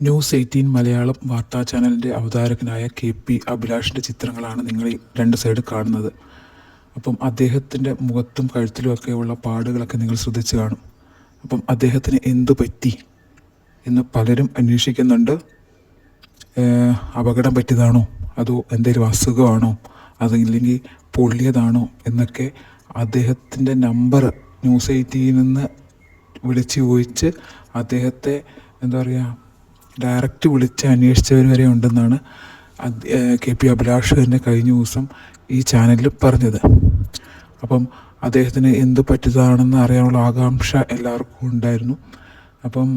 News 18 Malayalam വാർത്താ ചാനലിൻ്റെ അവതാരകനായ KP അഭിലാഷിൻ്റെ ചിത്രങ്ങളാണ് നിങ്ങൾ ഈ രണ്ട് സൈഡ് കാണുന്നത്. അപ്പം അദ്ദേഹത്തിൻ്റെ മുഖത്തും കഴുത്തിലുമൊക്കെയുള്ള പാടുകളൊക്കെ നിങ്ങൾ ശ്രദ്ധിച്ച് കാണും. അപ്പം അദ്ദേഹത്തിന് എന്തു പറ്റി എന്ന് പലരും അന്വേഷിക്കുന്നുണ്ട്. അപകടം പറ്റിയതാണോ, അതോ എന്തെങ്കിലും അസുഖമാണോ, അതില്ലെങ്കിൽ പൊള്ളിയതാണോ എന്നൊക്കെ അദ്ദേഹത്തിൻ്റെ നമ്പർ ന്യൂസ് 18 നിന്ന് വിളിച്ച് ചോദിച്ച് അദ്ദേഹത്തെ ഡയറക്റ്റ് വിളിച്ച് അന്വേഷിച്ചവർ വരെ ഉണ്ടെന്നാണ് KP അഭിലാഷ് തന്നെ കഴിഞ്ഞ ദിവസം ഈ ചാനലിൽ പറഞ്ഞത്. അപ്പം അദ്ദേഹത്തിന് എന്ത് പറ്റിയതാണെന്ന് അറിയാനുള്ള ആകാംക്ഷ എല്ലാവർക്കും ഉണ്ടായിരുന്നു. അപ്പം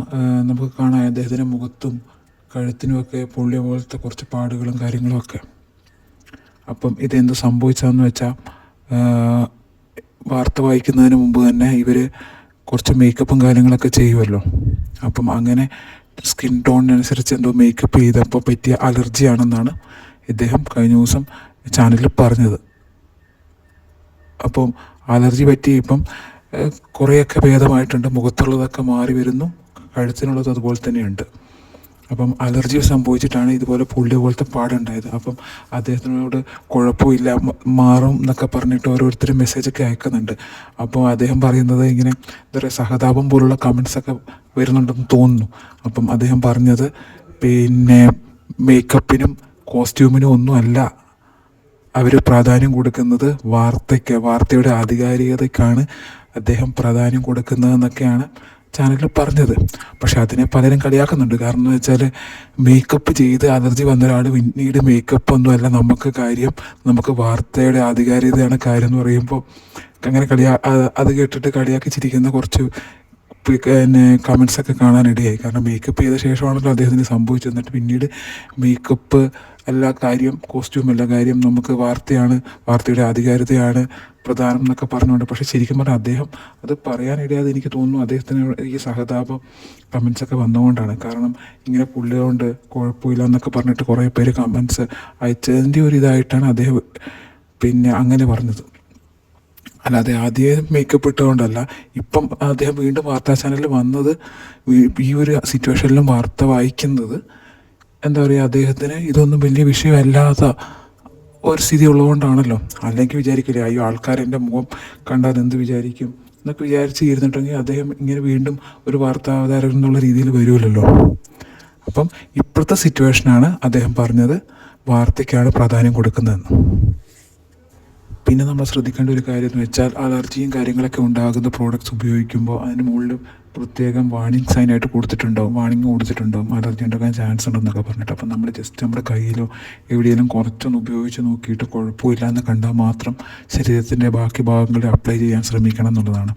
നമുക്ക് കാണാം അദ്ദേഹത്തിൻ്റെ മുഖത്തും കഴുത്തിനുമൊക്കെ പൊള്ളിയ പോലത്തെ കുറച്ച് പാടുകളും കാര്യങ്ങളുമൊക്കെ. അപ്പം ഇതെന്ത് സംഭവിച്ചതെന്ന് വെച്ചാൽ, വാർത്ത വായിക്കുന്നതിന് മുമ്പ് തന്നെ ഇവർ കുറച്ച് മേക്കപ്പും കാര്യങ്ങളൊക്കെ ചെയ്യുമല്ലോ. അപ്പം അങ്ങനെ സ്കിൻ ടോണിനനുസരിച്ച് എന്തോ മേക്കപ്പ് ചെയ്തപ്പോൾ പറ്റിയ അലർജിയാണെന്നാണ് ഇദ്ദേഹം കഴിഞ്ഞ ദിവസം ചാനലിൽ പറഞ്ഞത്. അപ്പം അലർജി പറ്റി ഇപ്പം കുറേയൊക്കെ ഭേദമായിട്ടുണ്ട്. മുഖത്തുള്ളതൊക്കെ മാറി വരുന്നു, കഴുത്തിനുള്ളത് അതുപോലെ തന്നെയുണ്ട്. അപ്പം അലർജി സംഭവിച്ചിട്ടാണ് ഇതുപോലെ പൊള്ളിയ പോലത്തെ പാടുണ്ടായത്. അപ്പം അദ്ദേഹത്തിനോട് കുഴപ്പമില്ല, മാറും എന്നൊക്കെ പറഞ്ഞിട്ട് ഓരോരുത്തരും മെസ്സേജൊക്കെ അയക്കുന്നുണ്ട്. അപ്പോൾ അദ്ദേഹം പറയുന്നത് ഇങ്ങനെ സഹതാപം പോലുള്ള കമൻസൊക്കെ വരുന്നുണ്ടെന്ന് തോന്നുന്നു. അപ്പം അദ്ദേഹം പറഞ്ഞത് പിന്നെ മേക്കപ്പിനും കോസ്റ്റ്യൂമിനും ഒന്നും അല്ല അവർ പ്രാധാന്യം കൊടുക്കുന്നത്, വാർത്തയുടെ ആധികാരികതയ്ക്കാണ് അദ്ദേഹം പ്രാധാന്യം കൊടുക്കുന്നതെന്നൊക്കെയാണ് ചാനലിൽ പറഞ്ഞത്. പക്ഷെ അതിനെ പലരും കളിയാക്കുന്നുണ്ട്. കാരണം എന്ന് വെച്ചാൽ, മേക്കപ്പ് ചെയ്ത് അലർജി വന്ന ഒരാൾ പിന്നീട് മേക്കപ്പ് ഒന്നും അല്ല നമുക്ക് കാര്യം, നമുക്ക് വാർത്തയുടെ ആധികാരികതയാണ് കാര്യം എന്ന് പറയുമ്പോൾ അങ്ങനെ അത് കേട്ടിട്ട് കളിയാക്കി ചിരിക്കുന്ന കുറച്ച് കമൻസൊക്കെ കാണാനിടയായി. കാരണം മേക്കപ്പ് ചെയ്ത ശേഷമാണല്ലോ അദ്ദേഹത്തിന് സംഭവിച്ചത്. എന്നിട്ട് പിന്നീട് മേക്കപ്പ് എല്ലാ കാര്യം, കോസ്റ്റ്യൂം എല്ലാ കാര്യം, നമുക്ക് വാർത്തയുടെ ആധികാരികതയാണ് പ്രധാനം എന്നൊക്കെ പറഞ്ഞുകൊണ്ട്. പക്ഷേ ശരിക്കും പറഞ്ഞാൽ അദ്ദേഹം അത് പറയാനിടയാതെ എനിക്ക് തോന്നുന്നു അദ്ദേഹത്തിന് ഈ സഹതാപം കമൻസൊക്കെ വന്നുകൊണ്ടാണ്. കാരണം ഇങ്ങനെ പുള്ളിയോണ്ട് കുഴപ്പമില്ല എന്നൊക്കെ പറഞ്ഞിട്ട് കുറേ പേര് കമൻസ് അയച്ചതിൻ്റെ ഒരു ഇതായിട്ടാണ് അദ്ദേഹം പിന്നെ അങ്ങനെ പറഞ്ഞത്. അല്ലാതെ ആദ്യം മേക്കപ്പ് ഇട്ടുകൊണ്ടല്ല. ഇപ്പം അദ്ദേഹം വീണ്ടും വാർത്താ ചാനലിൽ വന്നത് ഈ ഒരു സിറ്റുവേഷനിലും വാർത്ത വായിക്കുന്നത് അദ്ദേഹത്തിന് ഇതൊന്നും വലിയ വിഷയമല്ലാത്ത ഒരു സ്ഥിതി ഉള്ളതുകൊണ്ടാണല്ലോ. അല്ലെങ്കിൽ വിചാരിക്കില്ലേ, അയ്യോ ആൾക്കാരെൻ്റെ മുഖം കണ്ടാൽ എന്ത് വിചാരിക്കും എന്നൊക്കെ വിചാരിച്ച് ഇരുന്നിട്ടെങ്കിൽ അദ്ദേഹം ഇങ്ങനെ വീണ്ടും ഒരു വാർത്താ അവതാരകൻ എന്നുള്ള രീതിയിൽ വരുമല്ലോ. അപ്പം ഇപ്പോഴത്തെ സിറ്റുവേഷനാണ് അദ്ദേഹം പറഞ്ഞത് വാർത്തയ്ക്കാണ് പ്രാധാന്യം കൊടുക്കുന്നതെന്ന്. പിന്നെ നമ്മൾ ശ്രദ്ധിക്കേണ്ട ഒരു കാര്യം എന്ന് വെച്ചാൽ, അലർജിയും കാര്യങ്ങളൊക്കെ ഉണ്ടാകുന്ന പ്രോഡക്റ്റ്സ് ഉപയോഗിക്കുമ്പോൾ അതിന് മുകളിൽ പ്രത്യേകം വാർണിംഗ് സൈനായിട്ട് കൊടുത്തിട്ടുണ്ടാവും അലർജി ഉണ്ടാക്കാൻ ചാൻസ് ഉണ്ടെന്നൊക്കെ പറഞ്ഞിട്ട്. അപ്പം നമ്മൾ ജസ്റ്റ് നമ്മുടെ കയ്യിലോ എവിടെയെങ്കിലും കുറച്ചൊന്ന് ഉപയോഗിച്ച് നോക്കിയിട്ട് കുഴപ്പമില്ല എന്ന് കണ്ടാൽ മാത്രം ശരീരത്തിൻ്റെ ബാക്കി ഭാഗങ്ങളിൽ അപ്ലൈ ചെയ്യാൻ ശ്രമിക്കണം എന്നുള്ളതാണ്.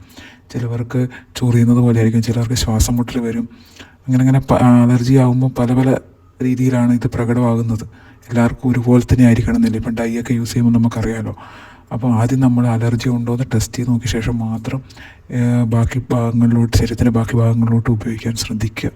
ചിലവർക്ക് ചൊറിയുന്നത് പോലെ ആയിരിക്കും, ചിലർക്ക് ശ്വാസം മുട്ടൽ വരും. അങ്ങനെ അലർജി ആകുമ്പോൾ പല പല രീതിയിലാണ് ഇത് പ്രകടമാകുന്നത്. എല്ലാവർക്കും ഒരുപോലെ തന്നെ ആയിരിക്കണം എന്നില്ല. ഇപ്പം ഡൈ ഒക്കെ യൂസ് ചെയ്യുമ്പോൾ നമുക്കറിയാമല്ലോ. അപ്പോൾ ആദ്യം നമ്മൾ അലർജി ഉണ്ടോ എന്ന് ടെസ്റ്റ് ചെയ്ത് നോക്കിയ ശേഷം മാത്രം ശരീരത്തിൻ്റെ ബാക്കി ഭാഗങ്ങളിലോട്ട് ഉപയോഗിക്കാൻ ശ്രദ്ധിക്കുക.